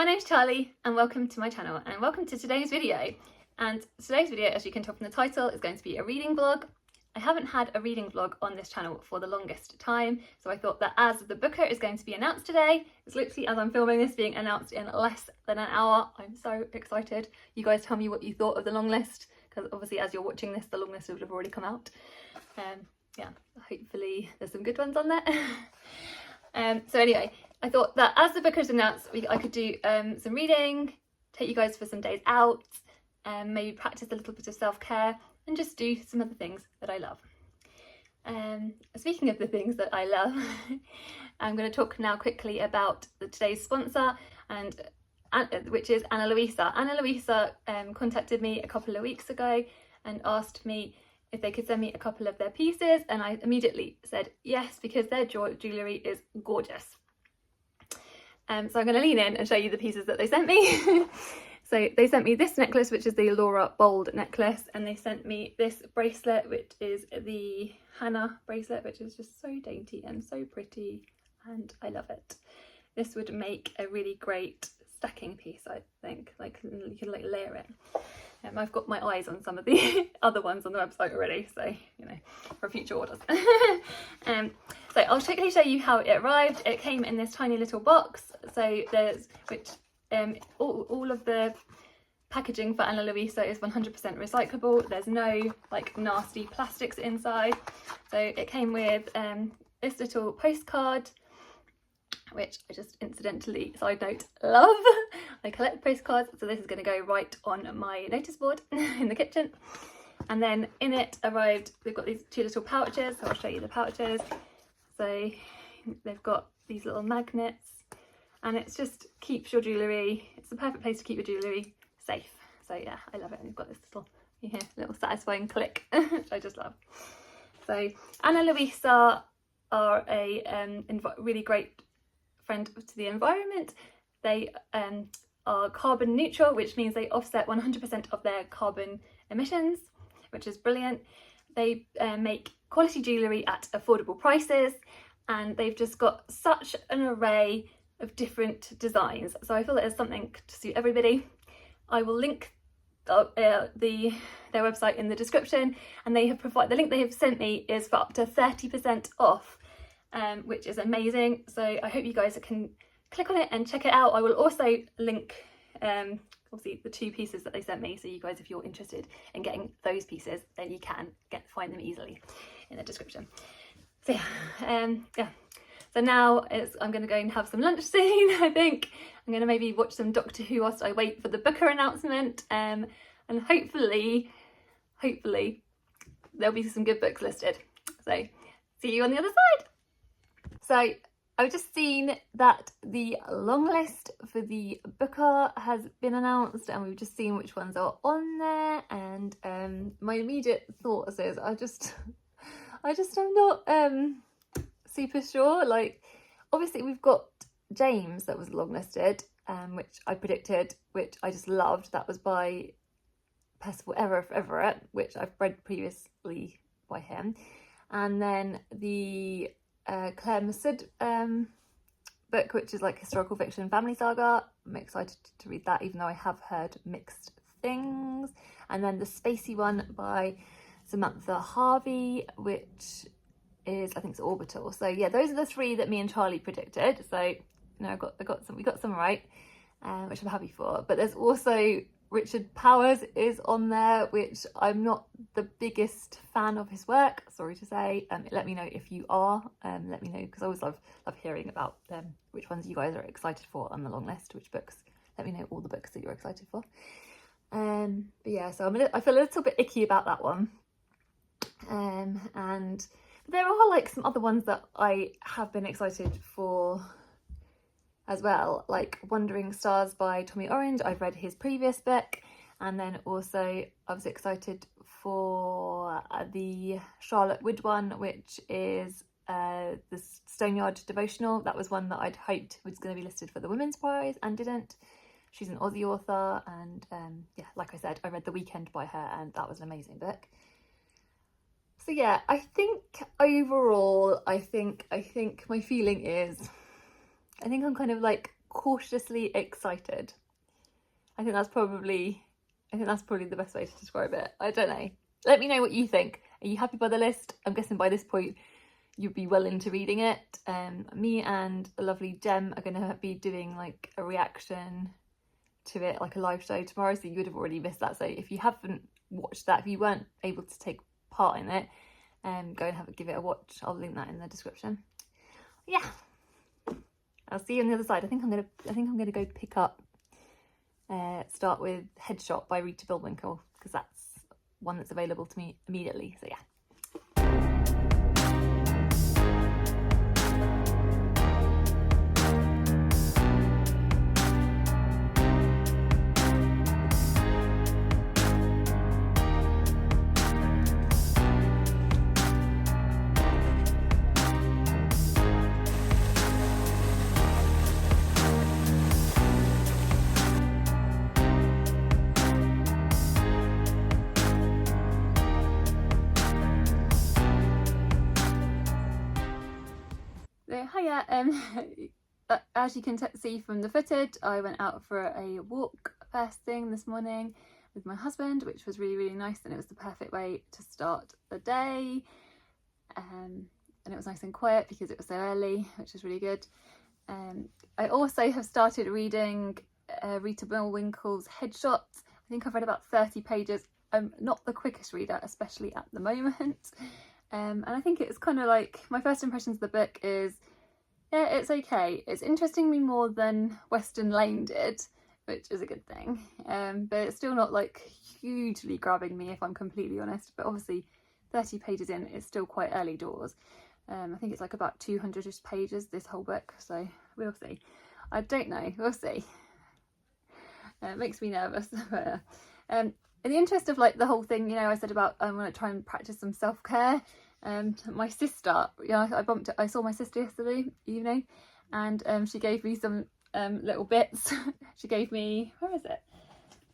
My name's Charlie and welcome to my channel and welcome to today's video. And today's video, as you can tell from the title, is going to be a reading vlog. I haven't had a reading vlog on this channel for the longest time, so I thought that as the booker is going to be announced today, it's literally as I'm filming this being announced in less than an hour. I'm so excited. You guys tell me what you thought of the long list, because obviously as you're watching this, the long list would have already come out. Yeah, hopefully there's some good ones on there. So anyway, I thought that as the book is announced, I could do some reading, take you guys for some days out, maybe practice a little bit of self-care and just do some of the things that I love. Speaking of the things that I love, I'm going to talk now quickly about today's sponsor, which is Ana Luisa. Ana Luisa contacted me a couple of weeks ago and asked me if they could send me a couple of their pieces, and I immediately said yes because their jewellery is gorgeous. So I'm going to lean in and show you the pieces that they sent me. So they sent me this necklace, which is the Laura Bold necklace, and they sent me this bracelet, which is the Hannah bracelet, which is just so dainty and so pretty, and I love it. This would make a really great stacking piece, I think. Like you can like layer it. I've got my eyes on some of the other ones on the website already, so you know, for future orders. So I'll quickly show you how it arrived. It came in this tiny little box. So there's all of the packaging for Ana Luisa is 100% recyclable. There's no like nasty plastics inside. So it came with this little postcard, which I just incidentally, side note, love. I collect postcards, so this is going to go right on my notice board in the kitchen. And then in it arrived, we've got these two little pouches, so I'll show you the pouches. So they've got these little magnets, and it just keeps your jewellery, it's the perfect place to keep your jewellery safe. So yeah, I love it. And you've got this little satisfying click, which I just love. So Ana Luisa are a really great friend to the environment. They are carbon neutral, which means they offset 100% of their carbon emissions, which is brilliant. They make quality jewellery at affordable prices, and they've just got such an array of different designs. So I feel that there's something to suit everybody. I will link their website in the description, and they have provided the link they have sent me is for up to 30% off. Which is amazing, so I hope you guys can click on it and check it out. I will also link obviously the two pieces that they sent me, so you guys, if you're interested in getting those pieces, then you can find them easily in the description. So yeah, so now I'm going to go and have some lunch soon. I think I'm going to maybe watch some Doctor Who whilst I wait for the booker announcement, and hopefully there'll be some good books listed. So see you on the other side. So I've just seen that the long list for the booker has been announced, and we've just seen which ones are on there, and my immediate thought is I just am not super sure. Like, obviously we've got James that was long listed, which I predicted, which I just loved. That was by Percival Everett, which I've read previously by him, and then the Claire Massoud book, which is like historical fiction family saga. I'm excited to read that, even though I have heard mixed things. And then the spacey one by Samantha Harvey, which is, I think it's Orbital. So yeah, those are the three that me and Charlie predicted. So you know, we got some right, which I'm happy for. But there's also Richard Powers is on there, which I'm not the biggest fan of his work, sorry to say. Let me know if you are. Let me know, because I always love hearing about which ones you guys are excited for on the long list, which books. Let me know all the books that you're excited for. But yeah, so I feel a little bit icky about that one. And there are like some other ones that I have been excited for as well, like Wandering Stars by Tommy Orange. I've read his previous book, and then also I was excited for the Charlotte Wood one, which is the Stoneyard devotional. That was one that I'd hoped was going to be listed for the Women's Prize and didn't. She's an Aussie author, and yeah, like I said, I read The Weekend by her, and that was an amazing book. So yeah, I think overall, I think my feeling is, I think I'm kind of like cautiously excited. I think that's probably the best way to describe it. I don't know. Let me know what you think. Are you happy by the list? I'm guessing by this point you'd be well into reading it. Me and a lovely Gem are going to be doing like a reaction to it, like a live show tomorrow, so you would have already missed that. So if you haven't watched that, if you weren't able to take part in it, go and give it a watch. I'll link that in the description. Yeah, I'll see you on the other side. I think I'm gonna go pick up start with Headshot by Rita Bullwinkel, because that's one that's available to me immediately. So yeah. So hiya, as you can see from the footage, I went out for a walk first thing this morning with my husband, which was really nice, and it was the perfect way to start the day, and it was nice and quiet because it was so early, which is really good. I also have started reading Rita Bullwinkel's Headshot. I think I've read about 30 pages. I'm not the quickest reader, especially at the moment. And I think it's kind of like, my first impressions of the book is, yeah, it's okay. It's interesting me more than Western Lane did, which is a good thing. But it's still not like hugely grabbing me, if I'm completely honest. But obviously 30 pages in is still quite early doors. I think it's like about 200-ish pages, this whole book. So we'll see. I don't know, we'll see. It makes me nervous. But, in the interest of like the whole thing, you know, I said about I want to try and practice some self-care. My sister, I saw my sister yesterday evening, and she gave me some little bits. She gave me, where is it?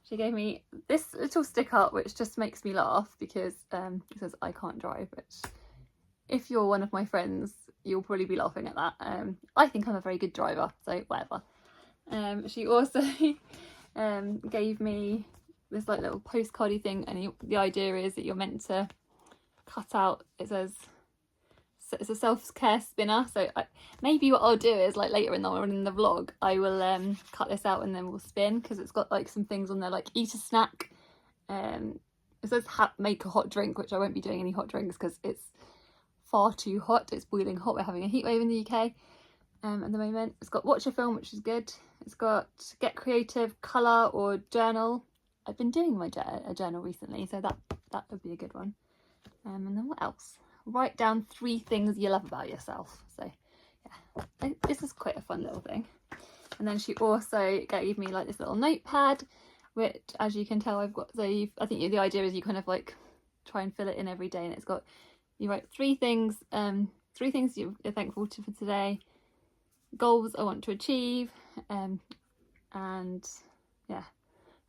She gave me this little sticker, which just makes me laugh because it says I can't drive, which if you're one of my friends, you'll probably be laughing at that. I think I'm a very good driver, so whatever. She also gave me this like little postcardy thing, and the idea is that you're meant to cut out, it says it's a self-care spinner, so maybe what I'll do is like later in the vlog I will cut this out and then we'll spin, because it's got like some things on there like eat a snack, it says make a hot drink, which I won't be doing any hot drinks because it's far too hot. It's boiling hot. We're having a heat wave in the UK at the moment. It's got watch a film, which is good. It's got get creative, colour or journal. I've been doing my journal recently, so that would be a good one. And then what else? Write down 3 things you love about yourself. So yeah, this is quite a fun little thing. And then she also gave me like this little notepad, which, as you can tell, I've got. So I think the idea is you kind of like try and fill it in every day, and it's got, you write 3 things, 3 things you're thankful for today, goals I want to achieve, and yeah.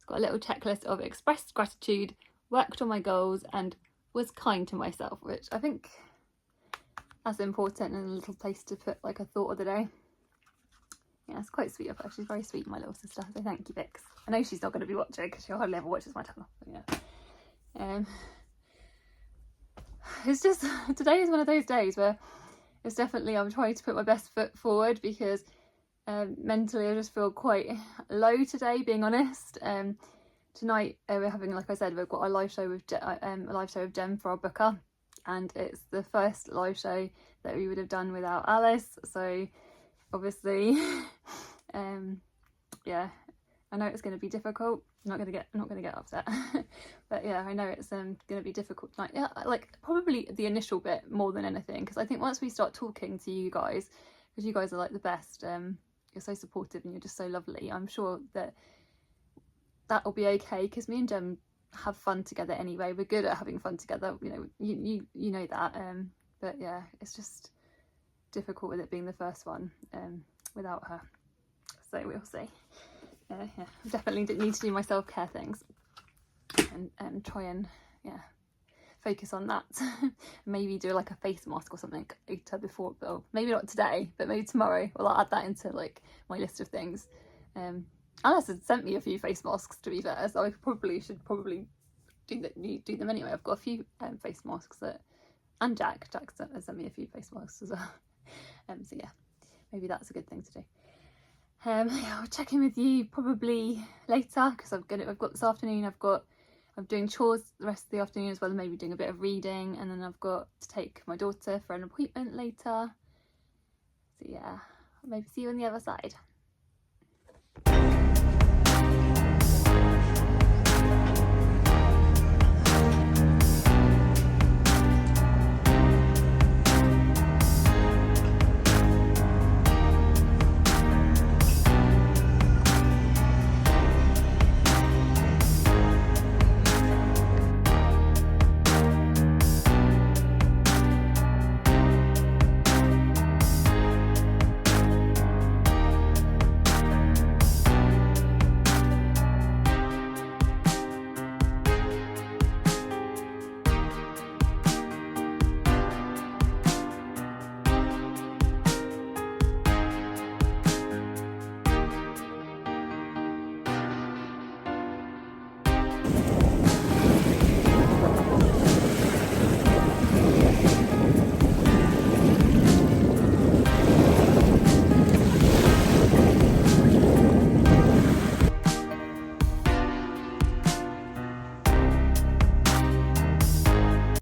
Got a little checklist of expressed gratitude, worked on my goals, and was kind to myself, which I think that's important, and a little place to put like a thought of the day. Yeah, it's quite sweet of her. She's very sweet, my little sister, so thank you, Vix. I know she's not going to be watching because she hardly ever watches my channel, but yeah. It's just, today is one of those days where it's definitely, I'm trying to put my best foot forward, because mentally I just feel quite low today, being honest. Tonight we're having, like I said, we've got a live show with Jem for our booker, and it's the first live show that we would have done without Alice, so obviously yeah, I know it's going to be difficult. I'm not going to get upset but yeah, I know it's going to be difficult tonight. Yeah, like probably the initial bit more than anything, because I think once we start talking to you guys, because you guys are like the best, you're so supportive and you're just so lovely, I'm sure that will be okay, because me and Jem have fun together anyway. We're good at having fun together, you know, you know that, but yeah, it's just difficult with it being the first one without her, so we'll see. Yeah, definitely need to do my self-care things and try and focus on that. Maybe do like a face mask or something later before, well, maybe not today, but maybe tomorrow. Well, I'll add that into like my list of things. Alice had sent me a few face masks, to be fair, so I should probably do them anyway. I've got a few face masks and Jack has sent me a few face masks as well. So yeah, maybe that's a good thing to do. Yeah, I'll check in with you probably later, because I've got this afternoon, I'm doing chores the rest of the afternoon, as well as maybe doing a bit of reading, and then I've got to take my daughter for an appointment later. So yeah, I'll maybe see you on the other side.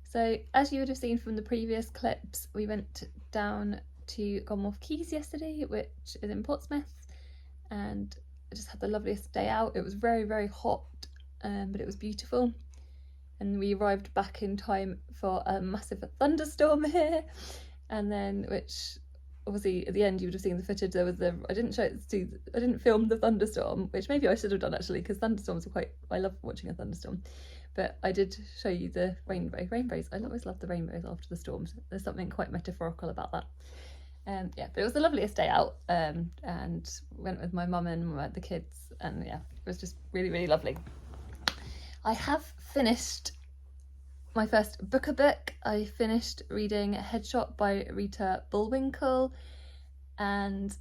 So as you would have seen from the previous clips, we went down to Gonmouth Quays yesterday, which is in Portsmouth, and I just had the loveliest day out. It was very, very hot, but it was beautiful. And we arrived back in time for a massive thunderstorm here, and then, which obviously at the end you would have seen the footage. There was I didn't film the thunderstorm, which maybe I should have done actually, because thunderstorms are I love watching a thunderstorm. But I did show you the rainbows. I always love the rainbows after the storms. There's something quite metaphorical about that. Yeah, but it was the loveliest day out, and went with my mum and the kids, and yeah, it was just really, really lovely. I have finished my first book. I finished reading Headshot by Rita Bullwinkel, and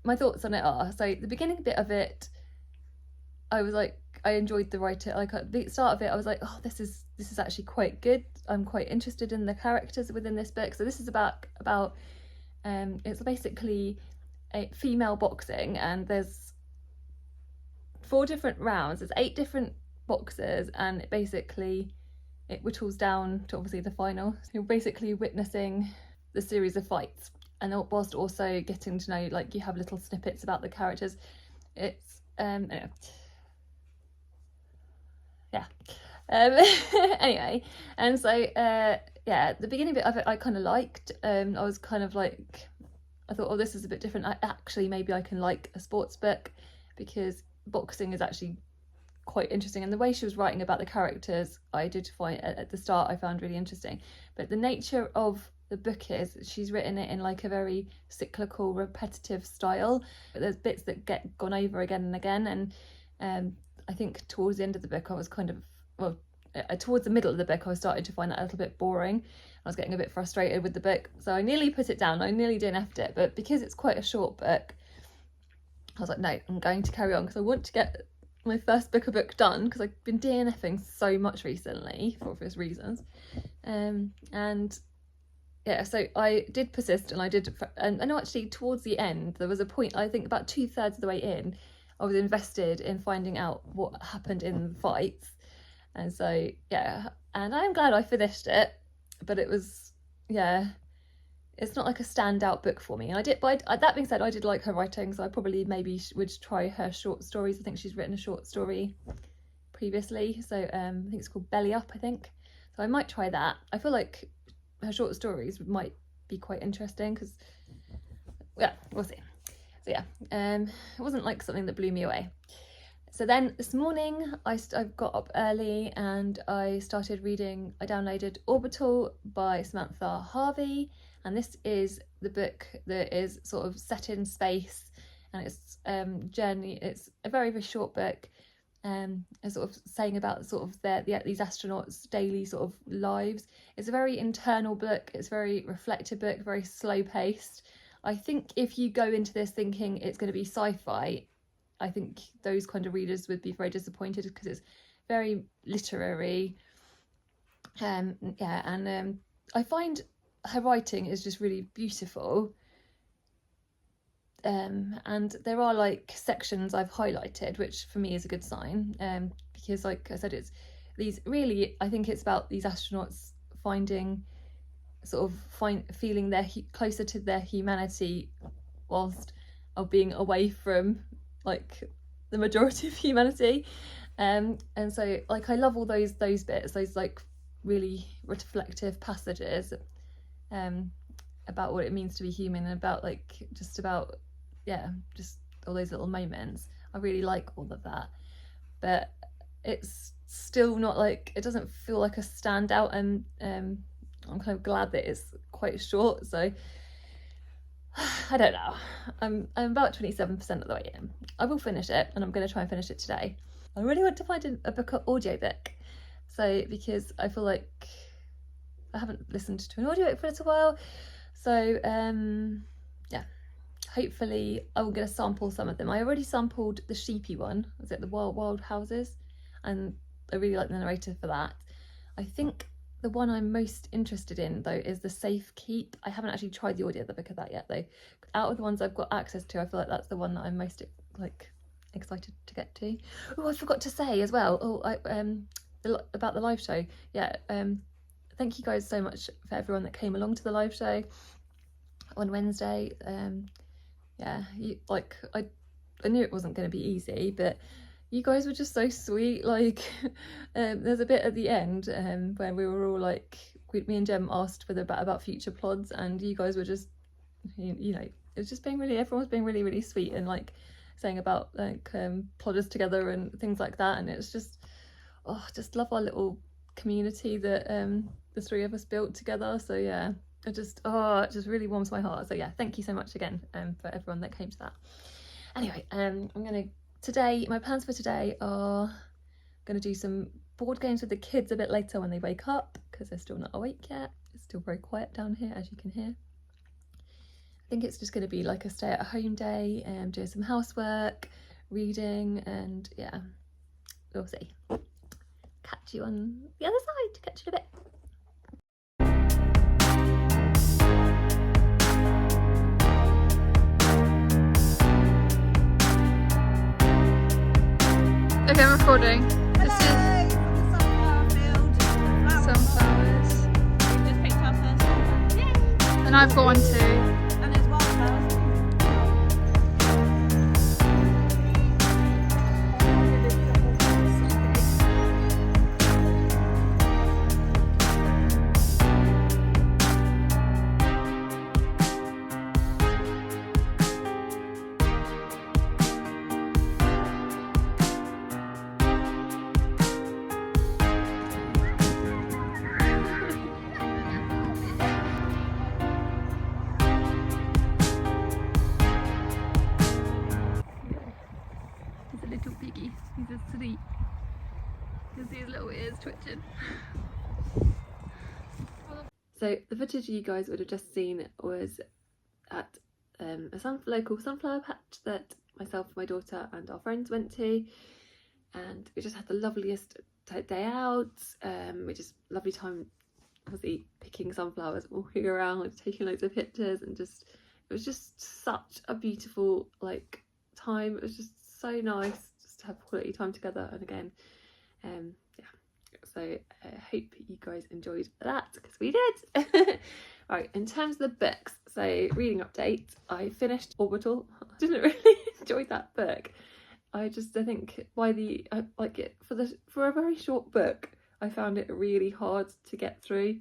my thoughts on it are, so the beginning bit of it, I was like, I enjoyed the writer. Like at the start of it, I was like, oh, this is actually quite good. I'm quite interested in the characters within this book. So this is about it's basically a female boxing, and there's 4 different rounds. There's 8 different boxers, and it whittles down to obviously the final. So you're basically witnessing the series of fights, and whilst also getting to know, like, you have little snippets about the characters. It's anyway. Yeah. Anyway, and so yeah, the beginning bit of it I kind of liked. I was kind of like, I thought, oh, this is a bit different. Maybe I can like a sports book, because boxing is actually quite interesting, and the way she was writing about the characters, I did find at the start I found really interesting. But the nature of the book is she's written it in like a very cyclical, repetitive style. There's bits that get gone over again and again, and I think towards the end of the book I was kind of, well, towards the middle of the book I was starting to find that a little bit boring. I was getting a bit frustrated with the book, so I nearly put it down. I nearly DNF'd it, but because it's quite a short book, I was like, no, I'm going to carry on, because I want to get my first book done, because I've been DNFing so much recently for obvious reasons. And yeah, so I did persist, and I know actually towards the end there was a point, I think about 2/3 of the way in, I was invested in finding out what happened in the fights. And so yeah, and I'm glad I finished it, but it was, yeah, it's not like a standout book for me. And that being said, I did like her writing, so I probably maybe would try her short stories. I think she's written a short story previously, so I think it's called Belly Up, I think. So I might try that. I feel like her short stories might be quite interesting, because yeah, we'll see. So yeah, it wasn't like something that blew me away. So then this morning I got up early and I started reading. I downloaded Orbital by Samantha Harvey, and this is the book that is sort of set in space, and it's it's a very, very short book, and sort of saying about sort of these astronauts' daily sort of lives. It's a very internal book. It's a very reflective book, very slow paced. I think if you go into this thinking it's going to be sci-fi, I think those kind of readers would be very disappointed, because it's very literary. I find her writing is just really beautiful. And there are like sections I've highlighted, which for me is a good sign, because like I said, it's these really, I think it's about these astronauts feeling closer to their humanity whilst being away from like the majority of humanity. And so like I love all those bits, those like really reflective passages about what it means to be human, and about like just all those little moments. I really like all of that, but it's still not like, it doesn't feel like a standout, and I'm kind of glad that it's quite short. So I don't know, I'm about 27% of the way in. I will finish it, and I'm going to try and finish it today. I really want to find a book, audiobook, so because I feel like I haven't listened to an audiobook for a little while. So yeah, hopefully I will get a sample some of them. I already sampled the sheepy one, was it the Wild Houses, and I really like the narrator for that. I think the one I'm most interested in though is the Safe Keep. I haven't actually tried the audiobook of that yet though. Out of the ones I've got access to, I feel like that's the one that I'm most like excited to get to. Oh, I forgot to say as well, about the live show. Yeah, thank you guys so much for everyone that came along to the live show on Wednesday. Yeah, I knew it wasn't going to be easy, but you guys were just so sweet. Like there's a bit at the end where we were all like, me and Jem asked about future plods, and you guys were just, you know, it was just being really, everyone was being really, really sweet, and like saying about like plodders together and things like that. And it's just, just love our little community that the three of us built together. So yeah, it just really warms my heart. So yeah, thank you so much again for everyone that came to that. Anyway, my plans for today are gonna do some board games with the kids a bit later when they wake up, because they're still not awake yet. It's still very quiet down here, as you can hear. I think it's just going to be like a stay-at-home day, and doing some housework, reading, and yeah, we'll see. Catch you on the other side. Catch you in a bit. Okay, I'm recording. This is the sunflower field. sunflowers. We've just picked our first sunflower. Yay! And I've got one too. And there's wildflowers. He's asleep. You can see his little ears twitching. So the footage you guys would have just seen was at a local sunflower patch that myself, my daughter and our friends went to, and we just had the loveliest day out. We just lovely time, obviously picking sunflowers, walking around, taking loads of pictures, and just it was just such a beautiful like time. It was just so nice just to have quality time together. And again, yeah, so I hope you guys enjoyed that, because we did. Right, in terms of the books, so reading update, I finished Orbital. I didn't really enjoy that book. I think for a very short book, I found it really hard to get through.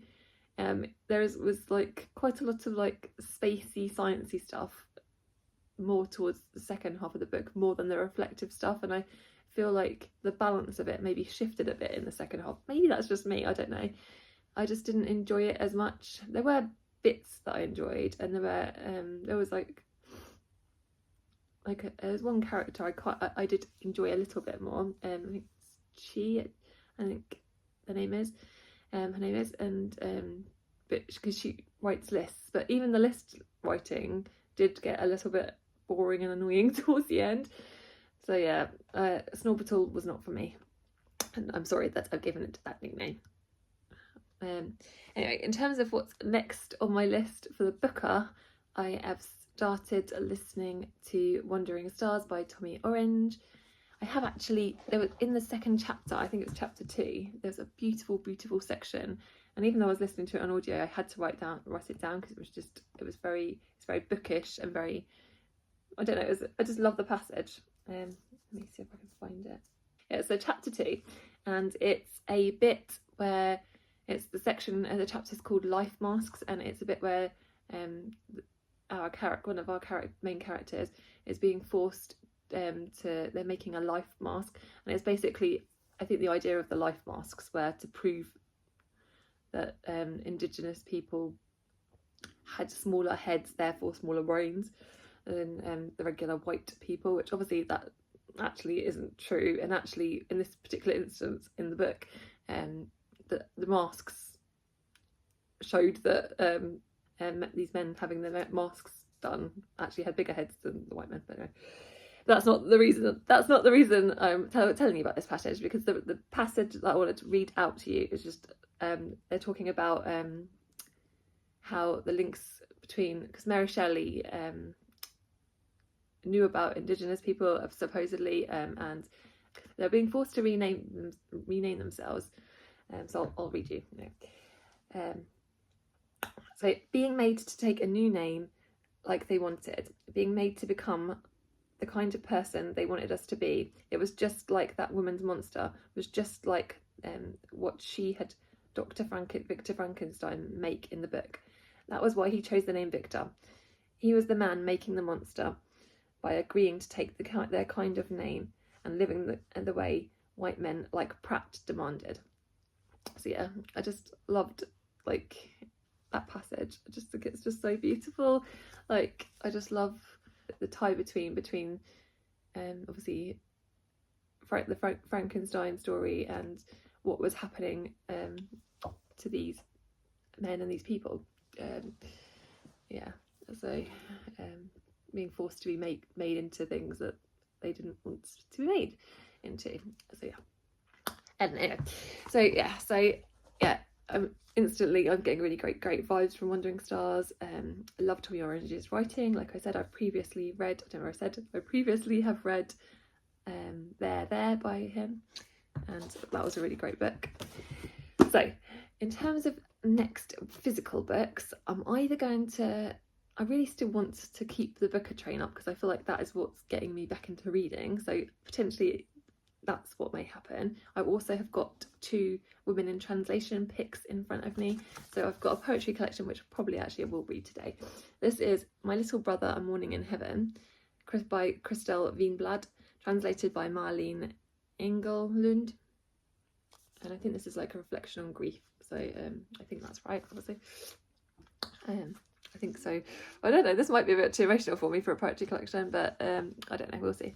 Was like quite a lot of like spacey, sciencey stuff more towards the second half of the book, more than the reflective stuff, and I feel like the balance of it maybe shifted a bit in the second half. Maybe that's just me, I don't know. I just didn't enjoy it as much. There were bits that I enjoyed, and there was like like there's one character I did enjoy a little bit more. I think I think her name is, and but because she writes lists, but even the list writing did get a little bit boring and annoying towards the end. So yeah, Orbital was not for me, and I'm sorry that I've given it that nickname. Anyway, in terms of what's next on my list for the booker, I have started listening to Wandering Stars by Tommy Orange. I have actually, there was in the second chapter, I think it was chapter 2, there's a beautiful section, and even though I was listening to it on audio, I had to write it down because it's very bookish and very, I don't know, I just love the passage. Let me see if I can find it. Yeah, so chapter 2, and it's a bit where it's the section, and the chapter is called Life Masks, and it's a bit where one of our main characters is being forced they're making a life mask, and it's basically, I think the idea of the life masks were to prove that Indigenous people had smaller heads, therefore smaller brains than the regular white people, which obviously that actually isn't true. And actually in this particular instance in the book, the masks showed that these men having their masks done actually had bigger heads than the white men. But anyway, that's not the reason I'm telling you about this passage, because the passage that I wanted to read out to you is just they're talking about how the links between, because Mary Shelley knew about Indigenous people supposedly, and they're being forced to rename themselves. So I'll read you. So being made to take a new name like they wanted, being made to become the kind of person they wanted us to be. It was just like that woman's monster, it was just like what she had Victor Frankenstein make in the book. That was why he chose the name Victor. He was the man making the monster by agreeing to take their kind of name and living the way white men like Pratt demanded. So yeah, I just loved like that passage. I just think it's just so beautiful. Like I just love the tie between obviously the Frankenstein story and what was happening to these men and these people. Being forced to be made into things that they didn't want to be made into. So yeah, and anyway, I'm getting really great vibes from Wandering Stars. I love Tommy Orange's writing. Like I said, I previously have read There by him, and that was a really great book. So in terms of next physical books, I really still want to keep the booker train up, because I feel like that is what's getting me back into reading, so potentially that's what may happen. I also have got 2 women in translation picks in front of me. So I've got a poetry collection, which probably actually I will read today. This is My Little Brother, A Morning in Heaven, by Christel Wienblad, translated by Marlene Engellund. And I think this is like a reflection on grief. So I think that's right, obviously. I think so. I don't know, this might be a bit too emotional for me for a poetry collection, but I don't know, we'll see.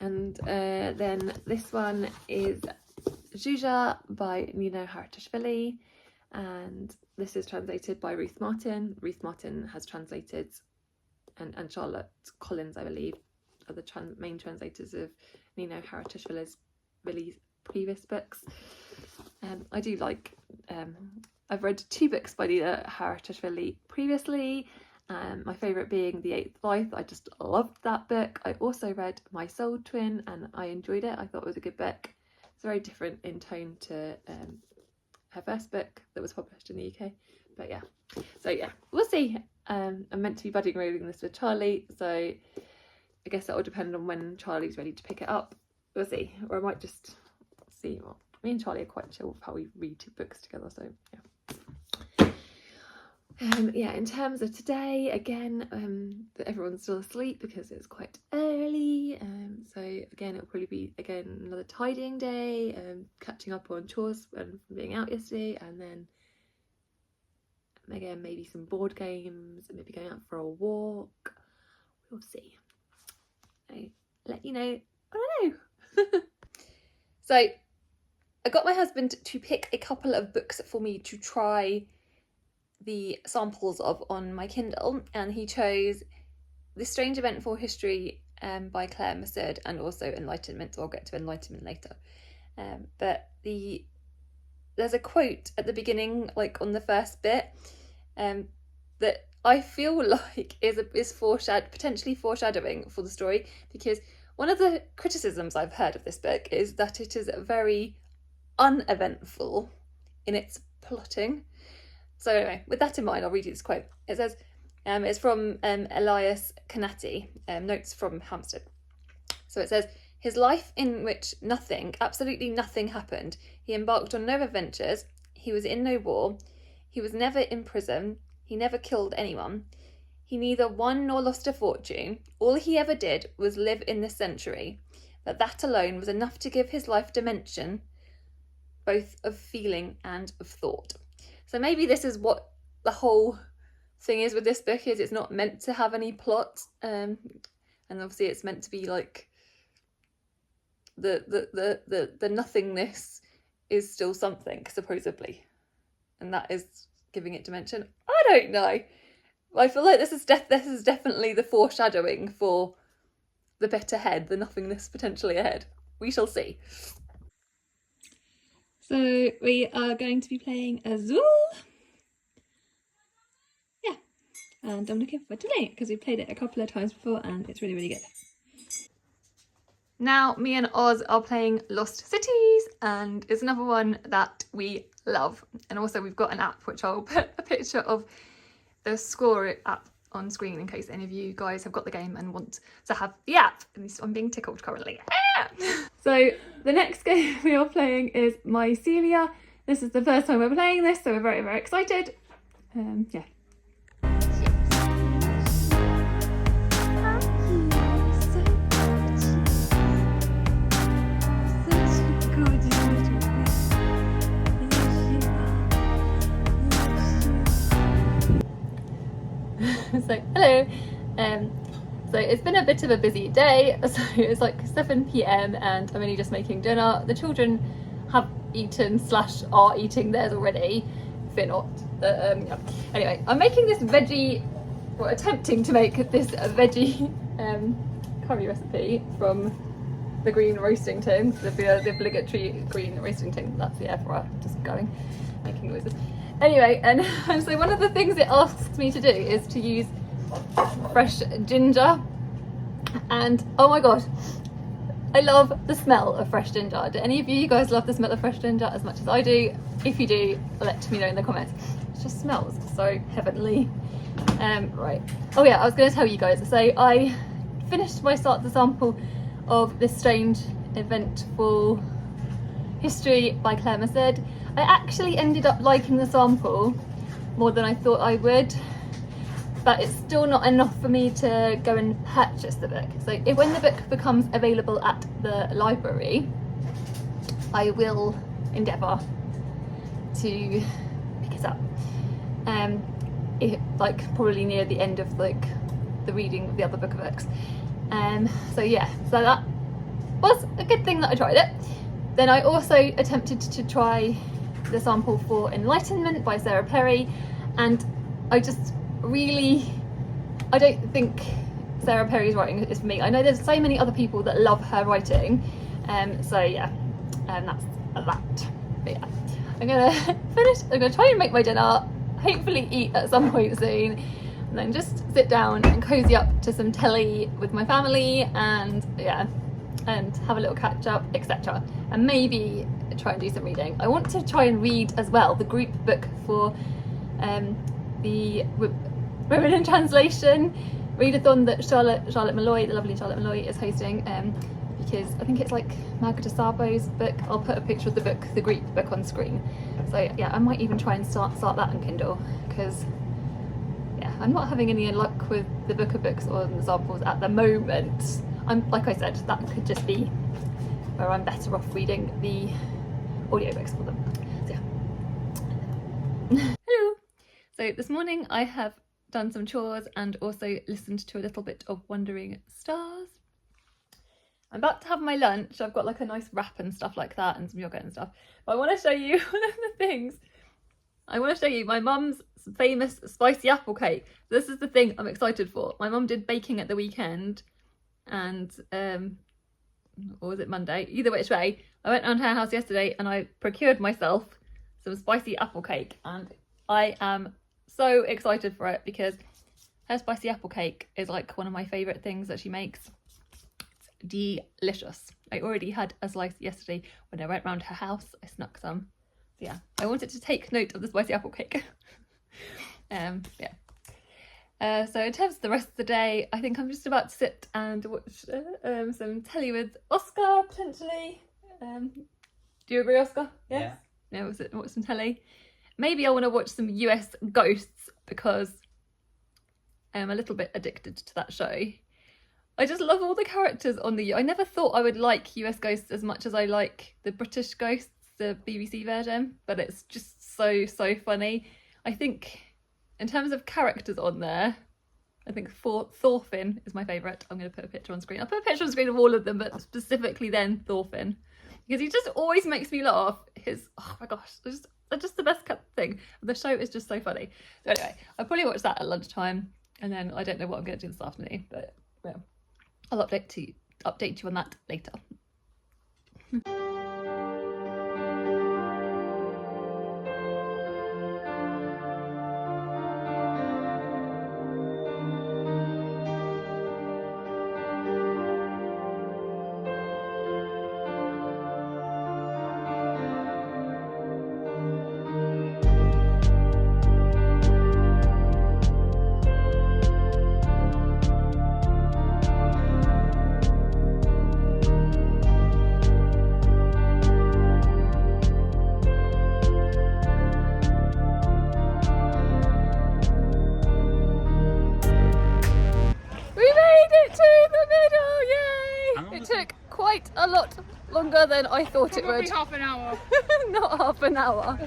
And then this one is Zhuja by Nino Haratashvili, and this is translated by Ruth Martin. Ruth Martin has translated, and Charlotte Collins, I believe, are the main translators of Nino Haratashvili's previous books. I do like, I've read 2 books by Nino Haratashvili previously. My favourite being The Eighth Life. I just loved that book. I also read My Soul Twin and I enjoyed it. I thought it was a good book. It's very different in tone to her first book that was published in the UK. But yeah, so yeah, we'll see. I'm meant to be budding reading this with Charlie, so I guess that will depend on when Charlie's ready to pick it up. We'll see, or I might just see. Well, me and Charlie are quite chill with how we read 2 books together, so yeah. In terms of today, again, everyone's still asleep because it's quite early, so again it'll probably be another tidying day, catching up on chores and being out yesterday, and then again maybe some board games, maybe going out for a walk. We'll see. I let you know when I know. So I got my husband to pick a couple of books for me to try the samples of on my Kindle, and he chose The Strange Eventful History by Claire Maserd and also Enlightenment. So I'll get to Enlightenment later. But there's a quote at the beginning, like on the first bit, that I feel like is potentially foreshadowing for the story, because one of the criticisms I've heard of this book is that it is very uneventful in its plotting. So anyway, with that in mind, I'll read you this quote. It says, it's from Elias Canati, Notes from Hampstead. So it says, his life in which nothing, absolutely nothing happened. He embarked on no adventures. He was in no war. He was never in prison. He never killed anyone. He neither won nor lost a fortune. All he ever did was live in this century. But that alone was enough to give his life dimension, both of feeling and of thought. So maybe this is what the whole thing is with this book, is it's not meant to have any plot, and obviously it's meant to be like the nothingness is still something, supposedly, and that is giving it dimension. I don't know. I feel like this is definitely the foreshadowing for the bit ahead, the nothingness potentially ahead. We shall see. So we are going to be playing Azul. Yeah, and I'm looking forward to playing it because we've played it a couple of times before and it's really, really good. Now me and Oz are playing Lost Cities, and it's another one that we love. And also we've got an app which I'll put a picture of the score app on screen in case any of you guys have got the game and want to have the app. At least I'm being tickled currently. So the next game we are playing is Mycelia. This is the first time we're playing this, so we're very, very excited. Yeah. So hello. So it's been a bit of a busy day. So it's like 7 p.m. and I'm only just making dinner. The children have eaten / are eating theirs already. Fear not. Yeah. Anyway, I'm making this veggie, or attempting to make this veggie curry recipe from the green roasting tin, the obligatory green roasting tin. That's the air fryer, just going, making noises. Anyway, and so one of the things it asks me to do is to use fresh ginger, and oh my god, I love the smell of fresh ginger. Do any of you guys love the smell of fresh ginger as much as I do? If you do, let me know in the comments. It just smells so heavenly. Right, oh yeah, I was going to tell you guys, so I finished the sample of This Strange Eventful History by Claire Maserd. I actually ended up liking the sample more than I thought I would, but it's still not enough for me to go and purchase the book. So when the book becomes available at the library, I will endeavour to pick it up. Probably near the end of like the reading of the other book of books. So yeah, so that was a good thing that I tried it. Then I also attempted to try the sample for Enlightenment by Sarah Perry, and I don't think Sarah Perry's writing is for me. I know there's so many other people that love her writing, so yeah, and that's that. But yeah, I'm gonna try and make my dinner, hopefully eat at some point soon, and then just sit down and cozy up to some telly with my family, and yeah, and have a little catch up, etc. And maybe try and do some reading. I want to try and read as well the group book for the Women in Translation readathon that Charlotte Malloy, the lovely Charlotte Malloy, is hosting, because I think it's like Margaret Sabo's book. I'll put a picture of the book, the Greek book, on screen. So yeah, I might even try and start that on Kindle, because yeah, I'm not having any luck with the book of books or the samples at the moment. Like I said, that could just be where I'm better off reading the audiobooks for them. So yeah. Hello. So this morning I have done some chores and also listened to a little bit of Wandering Stars. I'm about to have my lunch. I've got like a nice wrap and stuff like that and some yogurt and stuff. But I want to show you one of the things. I want to show you my mum's famous spicy apple cake. This is the thing I'm excited for. My mum did baking at the weekend and or was it Monday? Either which way, I went around her house yesterday and I procured myself some spicy apple cake, and I am so excited for it because her spicy apple cake is like one of my favourite things that she makes. It's delicious. I already had a slice yesterday when I went round her house. I snuck some. So yeah, I wanted to take note of the spicy apple cake. So in terms of the rest of the day, I think I'm just about to sit and watch some telly with Oscar, potentially. Do you agree, Oscar? Yes? Yeah, watch some telly. Maybe I want to watch some US Ghosts because I'm a little bit addicted to that show. I just love all the characters on I never thought I would like US Ghosts as much as I like the British Ghosts, the BBC version, but it's just so funny. I think in terms of characters on there, I think Thorfinn is my favourite. I'm going to put a picture on screen. I'll put a picture on screen of all of them, but specifically then Thorfinn, because he just always makes me laugh. Oh my gosh, they're just the best thing. The show is just so funny. So anyway, I'll probably watch that at lunchtime, and then I don't know what I'm going to do this afternoon, but yeah, I'll update you on that later. Quite a lot longer than I thought it would. Half an hour. Not half an hour.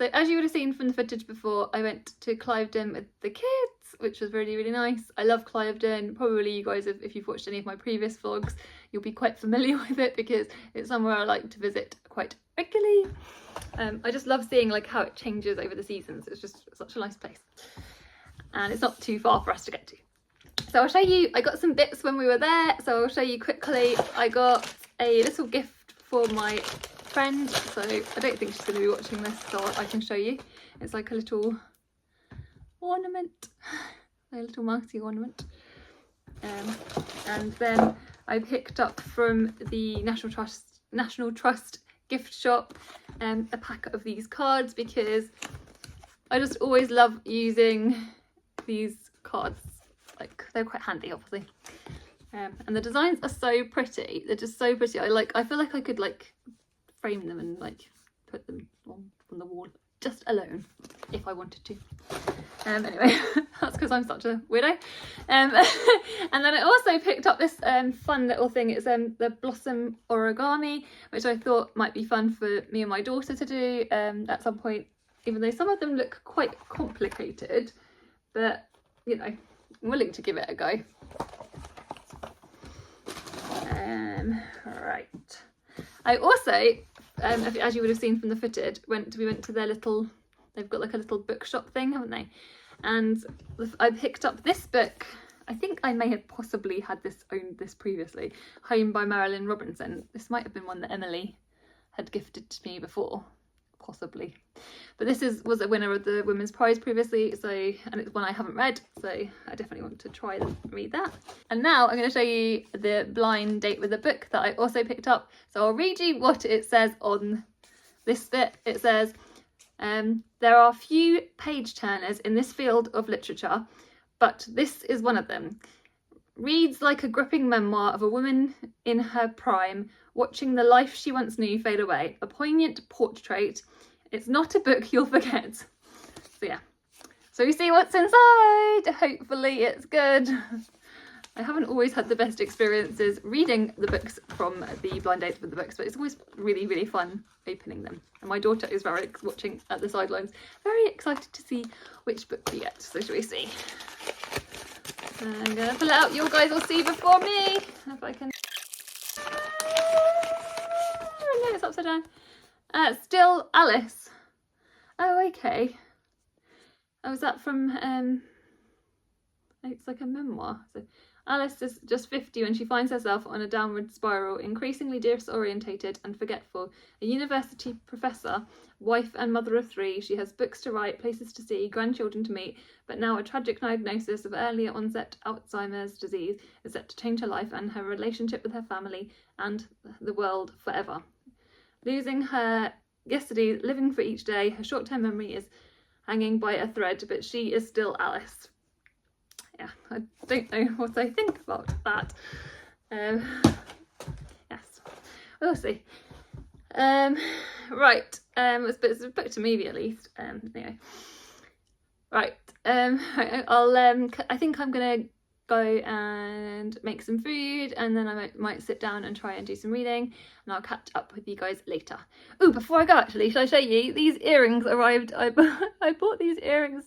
So as you would have seen from the footage before, I went to Cliveden with the kids, which was really nice. I love Cliveden. Probably you guys, if you've watched any of my previous vlogs, you'll be quite familiar with it because it's somewhere I like to visit quite regularly. I just love seeing like how it changes over the seasons. It's just such a nice place. And it's not too far for us to get to. So I'll show you, I got some bits when we were there, so I'll show you quickly. I got a little gift for my friend, so I don't think she's going to be watching this, so I can show you. It's like a little ornament, a little marquee ornament. And then I picked up from the National Trust gift shop a pack of these cards because I just always love using these cards. Like, they're quite handy, obviously. And the designs are so pretty. They're just so pretty. I feel like I could like frame them and like put them on the wall just alone if I wanted to. Anyway, that's because I'm such a weirdo. And then I also picked up this fun little thing. It's the blossom origami, which I thought might be fun for me and my daughter to do at some point, even though some of them look quite complicated, but you know, I'm willing to give it a go. Right. I also as you would have seen from the footage, we went to their little, they've got like a little bookshop thing, haven't they? And I picked up this book. I think I may have possibly owned this previously. Home by Marilyn Robinson. This might have been one that Emily had gifted to me before, possibly. But this was a winner of the Women's Prize previously, and it's one I haven't read, so I definitely want to try and read that. And now I'm going to show you the blind date with a book that I also picked up. So I'll read you what it says on this bit. It says, there are few page turners in this field of literature, but this is one of them. Reads like a gripping memoir of a woman in her prime, watching the life she once knew fade away. A poignant portrait. It's not a book you'll forget. So yeah. So we see what's inside. Hopefully it's good. I haven't always had the best experiences reading the books from the blind dates with the books, but it's always really, really fun opening them. And my daughter is watching at the sidelines, very excited to see which book we get. So shall we see? I'm going to pull it out. You guys will see before me. If I can. Oh no, it's upside down. Still Alice. Oh, okay. Oh, is that from, it's like a memoir. So Alice is just 50 when she finds herself on a downward spiral, increasingly disorientated and forgetful. A university professor, wife and mother of 3, she has books to write, places to see, grandchildren to meet, but now a tragic diagnosis of earlier onset Alzheimer's disease is set to change her life and her relationship with her family and the world forever. Losing her yesterday, living for each day, her short-term memory is hanging by a thread, but she is still Alice. Yeah, I don't know what I think about that. Yes, we'll see. Right, it's a book to maybe at least. Anyway, right. I think I'm gonna go and make some food, and then I might sit down and try and do some reading, and I'll catch up with you guys later. Oh, before I go, actually, shall I show you? These earrings arrived. I bought these earrings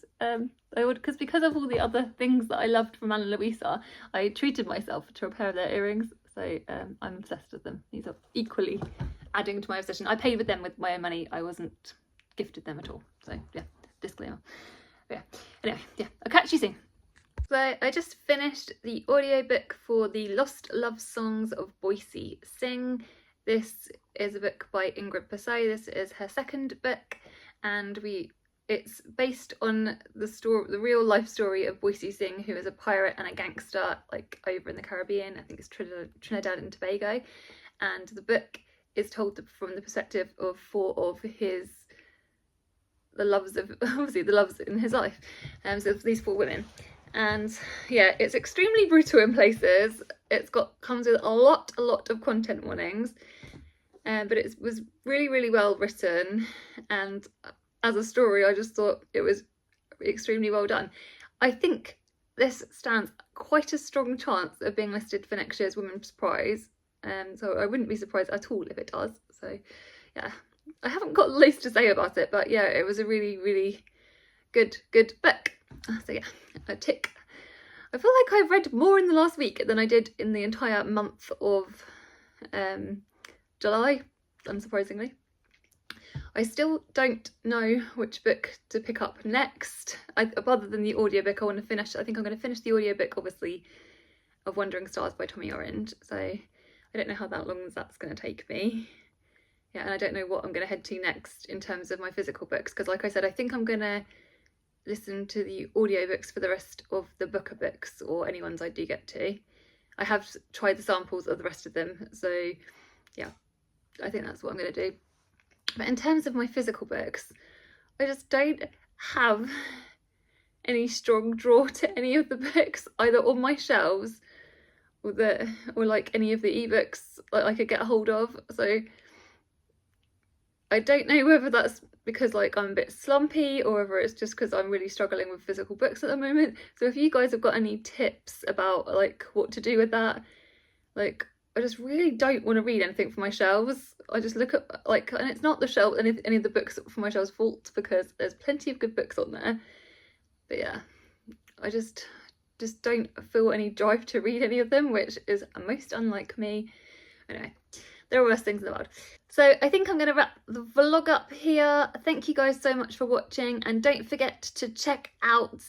because of all the other things that I loved from Ana Luisa. I treated myself to a pair of their earrings, so I'm obsessed with them. These are equally adding to my obsession. I paid with them with my own money. I wasn't gifted them at all. So yeah, disclaimer. But yeah. Anyway, yeah, I'll catch you soon. So I just finished the audiobook for the Lost Love Songs of Boysie, Singh. This is a book by Ingrid Persaud. This is her second book, and it's based on the real life story of Boysie Singh, who is a pirate and a gangster, like over in the Caribbean. I think it's Trinidad and Tobago, and the book is told from the perspective of 4 of the loves in his life. So these 4 women. And yeah, it's extremely brutal in places. Comes with a lot of content warnings, but it was really, really well written, and as a story I just thought it was extremely well done. I think this stands quite a strong chance of being listed for next year's Women's Prize, so I wouldn't be surprised at all if it does. So yeah, I haven't got loads to say about it, but yeah, it was a really, really good book. So yeah, a tick. I feel like I've read more in the last week than I did in the entire month of July, unsurprisingly. I still don't know which book to pick up next. Other than the audiobook, I think I'm going to finish the audiobook, obviously, of Wandering Stars by Tommy Orange. So I don't know how long that's going to take me. Yeah, and I don't know what I'm going to head to next in terms of my physical books, because like I said, I think I'm going to listen to the audiobooks for the rest of the Booker books, or any ones I do get to. I have tried the samples of the rest of them, so yeah, I think that's what I'm going to do. But in terms of my physical books, I just don't have any strong draw to any of the books, either on my shelves or like any of the ebooks that I could get a hold of. So I don't know whether that's because like I'm a bit slumpy, or whether it's just because I'm really struggling with physical books at the moment. So if you guys have got any tips about like what to do with that, like I just really don't want to read anything from my shelves. I just look at and it's not the shelf and any of the books from my shelves' fault, because there's plenty of good books on there. But yeah, I just don't feel any drive to read any of them, which is most unlike me. Anyway, there are worse things in the world. So I think I'm going to wrap the vlog up here. Thank you guys so much for watching, and don't forget to check out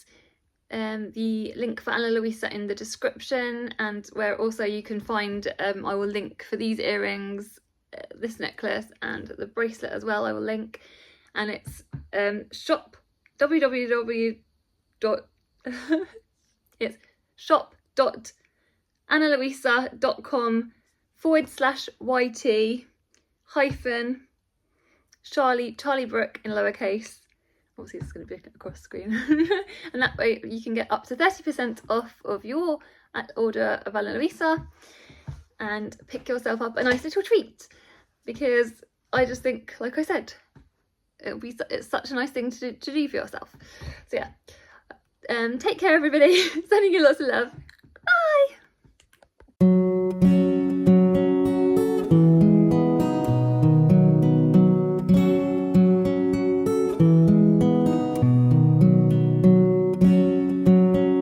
the link for Ana Luisa in the description, and where also you can find, I will link for these earrings, this necklace and the bracelet as well. I will link, and it's it's shop.analuisa.com/YT Charlie Brooke in lowercase. Obviously this is going to be across screen. And that way you can get up to 30% off of your order of Ana Luisa and pick yourself up a nice little treat, because I just think, like I said, it's such a nice thing to do for yourself. So yeah, take care everybody. Sending you lots of love.